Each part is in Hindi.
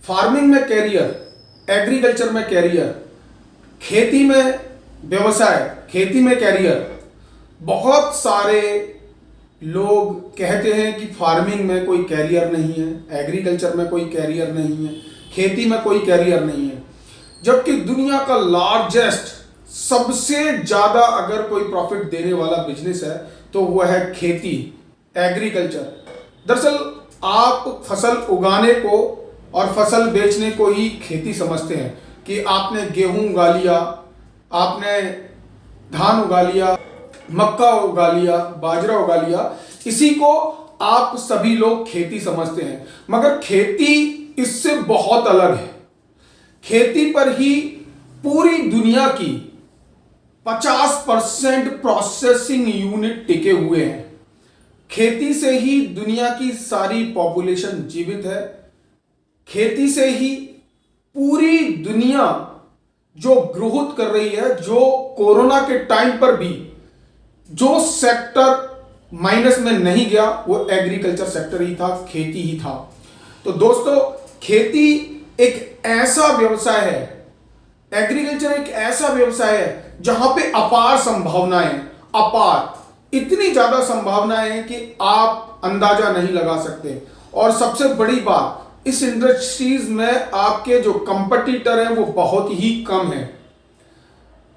फार्मिंग में कैरियर, एग्रीकल्चर में कैरियर, खेती में व्यवसाय, खेती में कैरियर। बहुत सारे लोग कहते हैं कि फार्मिंग में कोई कैरियर नहीं है, एग्रीकल्चर में कोई कैरियर नहीं है, खेती में कोई कैरियर नहीं है, जबकि दुनिया का लार्जेस्ट, सबसे ज्यादा अगर कोई प्रॉफिट देने वाला बिजनेस है तो वह है खेती, एग्रीकल्चर। दरअसल आप फसल उगाने को और फसल बेचने को ही खेती समझते हैं कि आपने गेहूं उगा लिया, आपने धान उगा लिया, मक्का उगा लिया, बाजरा उगा लिया, इसी को आप सभी लोग खेती समझते हैं। मगर खेती इससे बहुत अलग है। खेती पर ही पूरी दुनिया की 50% प्रोसेसिंग यूनिट टिके हुए हैं। खेती से ही दुनिया की सारी पॉपुलेशन जीवित है। खेती से ही पूरी दुनिया जो ग्रोथ कर रही है, जो कोरोना के टाइम पर भी जो सेक्टर माइनस में नहीं गया वो एग्रीकल्चर सेक्टर ही था, खेती ही था। तो दोस्तों, खेती एक ऐसा व्यवसाय है, एग्रीकल्चर एक ऐसा व्यवसाय है जहां पे अपार संभावनाएं, अपार, इतनी ज्यादा संभावनाएं हैं कि आप अंदाजा नहीं लगा सकते। और सबसे बड़ी बात, इस इंडस्ट्रीज में आपके जो कंपटीटर हैं वो बहुत ही कम है।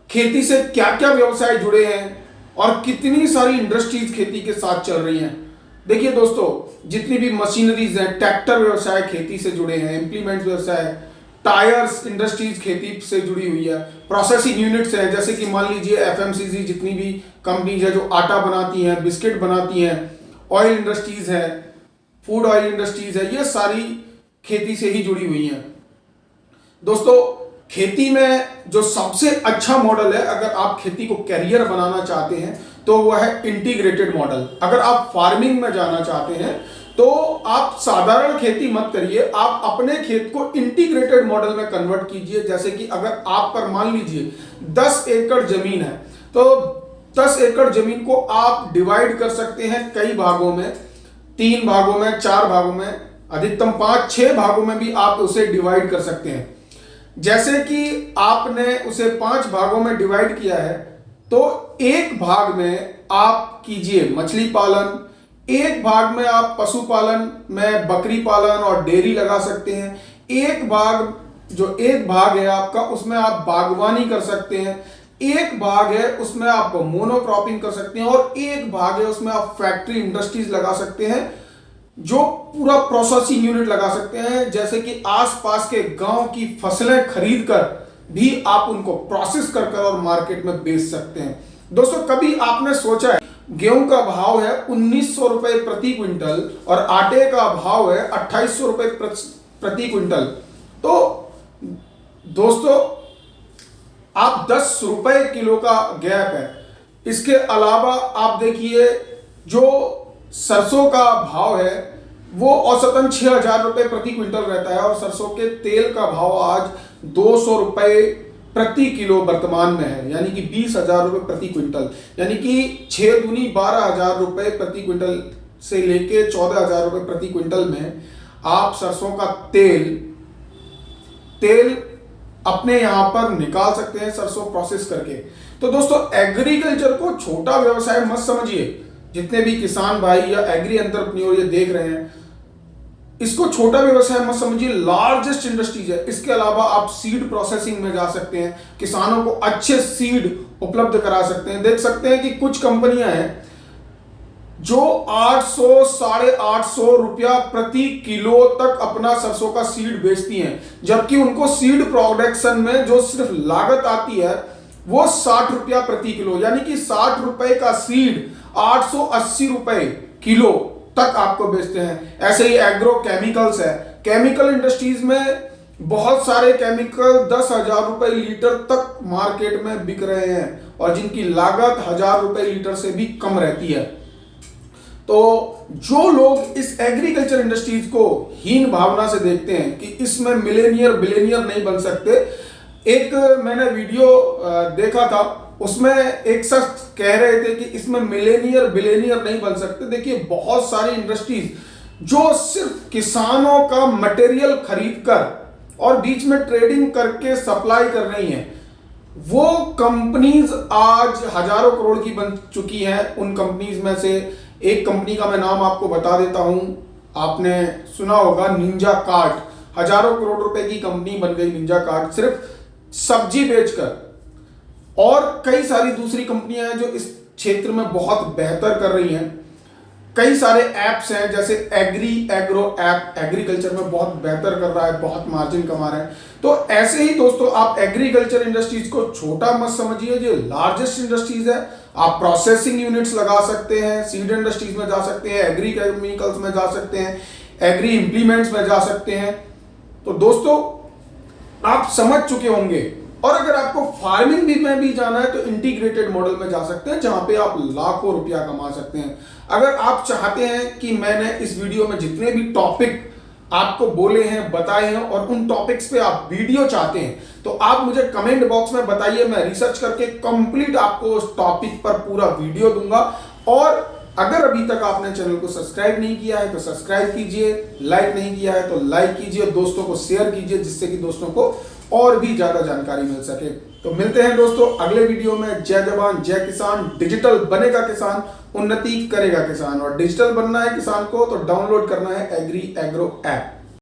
खेती से क्या क्या व्यवसाय जुड़े हैं और कितनी सारी इंडस्ट्रीज खेती के साथ चल रही हैं। देखिए दोस्तों, जितनी भी मशीनरीज हैं, ट्रैक्टर व्यवसाय खेती से जुड़े हैं, इंप्लीमेंट व्यवसाय, टायर्स इंडस्ट्रीज खेती से जुड़ी हुई है, प्रोसेसिंग यूनिट्स हैं, जैसे कि मान लीजिए एफएमसीजी, जितनी भी कंपनीज है जो आटा बनाती हैं, बिस्किट बनाती हैं, ऑयल इंडस्ट्रीज है, फूड ऑयल इंडस्ट्रीज है, ये सारी खेती से ही जुड़ी हुई हैं। दोस्तों, खेती में जो सबसे अच्छा मॉडल है, अगर आप खेती को कैरियर बनाना चाहते हैं तो वह है इंटीग्रेटेड मॉडल। अगर आप फार्मिंग में जाना चाहते हैं तो आप साधारण खेती मत करिए, आप अपने खेत को इंटीग्रेटेड मॉडल में कन्वर्ट कीजिए। जैसे कि अगर आप पर मान लीजिए 10 एकड़ जमीन है तो 10 एकड़ जमीन को आप डिवाइड कर सकते हैं कई भागों में, 3 भागों में, 4 भागों में, अधिकतम 5-6 भागों में भी आप उसे डिवाइड कर सकते हैं। जैसे कि आपने उसे 5 भागों में डिवाइड किया है तो एक भाग में आप कीजिए मछली पालन, एक भाग में आप पशुपालन में बकरी पालन और डेयरी लगा सकते हैं, एक भाग है आपका उसमें आप बागवानी कर सकते हैं, एक भाग है उसमें आप मोनोक्रॉपिंग कर सकते हैं और एक भाग है उसमें आप फैक्ट्री इंडस्ट्रीज लगा सकते हैं, जो पूरा प्रोसेसिंग यूनिट लगा सकते हैं। जैसे कि आसपास के गांव की फसलें खरीद कर भी आप उनको प्रोसेस कर और मार्केट में बेच सकते हैं। दोस्तों, कभी आपने सोचा है गेहूं का भाव है 1900 रुपए प्रति क्विंटल और आटे का भाव है 2800 रुपए प्रति क्विंटल। तो दोस्तों, आप 10 रुपए किलो का गैप है। इसके अलावा आप देखिए जो सरसों का भाव है वो औसतन 6000 रुपए प्रति क्विंटल रहता है और सरसों के तेल का भाव आज 200 रुपए प्रति किलो वर्तमान में है, यानी कि 20,000 रुपए प्रति क्विंटल, यानी कि 6 दूनी 12,000 रुपए प्रति क्विंटल से लेके 14,000 रुपए प्रति क्विंटल में आप सरसों का तेल अपने यहां पर निकाल सकते हैं सरसों प्रोसेस करके। तो दोस्तों, एग्रीकल्चर को छोटा व्यवसाय मत समझिए। जितने भी किसान भाई या एग्री एंटरप्रेन्योर ये देख रहे हैं, इसको छोटा व्यवसाय मत समझिए, लार्जेस्ट इंडस्ट्रीज है। इसके अलावा आप सीड प्रोसेसिंग में जा सकते हैं, किसानों को अच्छे सीड उपलब्ध करा सकते हैं। देख सकते हैं कि कुछ कंपनियां हैं जो 800 850 रुपया प्रति किलो तक अपना सरसों का सीड बेचती हैं, जबकि उनको सीड प्रोडक्शन में जो सिर्फ लागत आती है वो 60 रुपया प्रति किलो, यानी कि 60 रुपए का सीड 880 रुपए किलो तक आपको बेचते हैं। ऐसे ही एग्रो केमिकल्स है, केमिकल इंडस्ट्रीज में बहुत सारे केमिकल 10,000 रुपए लीटर तक मार्केट में बिक रहे हैं और जिनकी लागत 1000 रुपए लीटर से भी कम रहती है। तो जो लोग इस एग्रीकल्चर इंडस्ट्रीज को हीन भावना से देखते हैं कि इसमें मिलेनियर बिलेनियर नहीं बन सकते, एक मैंने वीडियो देखा था, उसमें एक शख्स कह रहे थे कि इसमें मिलेनियर बिलेनियर नहीं बन सकते। देखिए, बहुत सारी इंडस्ट्रीज जो सिर्फ किसानों का मटेरियल खरीद कर और बीच में ट्रेडिंग करके सप्लाई कर रही हैं, वो कंपनीज आज हजारों करोड़ की बन चुकी हैं। उन कंपनीज में से एक कंपनी का मैं नाम आपको बता देता हूं, आपने सुना होगा, निंजा कार्ट। हजारों करोड़ रुपए की कंपनी बन गई निंजा कार्ट, सिर्फ सब्जी बेचकर। और कई सारी दूसरी कंपनियां हैं जो इस क्षेत्र में बहुत बेहतर कर रही हैं। कई सारे ऐप्स हैं, जैसे एग्रो ऐप एग्रीकल्चर में बहुत बेहतर कर रहा है, बहुत मार्जिन कमा रहा है। तो ऐसे ही दोस्तों, आप एग्रीकल्चर इंडस्ट्रीज को छोटा मत समझिए, जो लार्जेस्ट इंडस्ट्रीज है। आप प्रोसेसिंग यूनिट्स लगा सकते हैं, सीड इंडस्ट्रीज में जा सकते हैं, एग्री केमिकल्स में जा सकते हैं, एग्री इंप्लीमेंट्स में जा सकते हैं। तो दोस्तों, आप समझ चुके होंगे। और अगर आपको फार्मिंग भी में भी जाना है तो इंटीग्रेटेड मॉडल में जा सकते हैं, जहां पे आप लाखों रुपया कमा सकते हैं। अगर आप चाहते हैं कि मैंने इस वीडियो में जितने भी टॉपिक आपको बोले हैं, बताए हैं, और उन टॉपिक्स पे आप वीडियो चाहते हैं, तो आप मुझे कमेंट बॉक्स में बताइए। मैं रिसर्च करके कंप्लीट आपको उस टॉपिक पर पूरा वीडियो दूंगा। और अगर अभी तक आपने चैनल को सब्सक्राइब नहीं किया है तो सब्सक्राइब कीजिए, लाइक नहीं किया है तो लाइक कीजिए, दोस्तों को शेयर कीजिए, जिससे कि दोस्तों को और भी ज्यादा जानकारी मिल सके। तो मिलते हैं दोस्तों अगले वीडियो में। जय जवान जय किसान। डिजिटल बनेगा किसान, उन्नति करेगा किसान। और डिजिटल बनना है किसान को तो डाउनलोड करना है एग्री एग्रो ऐप।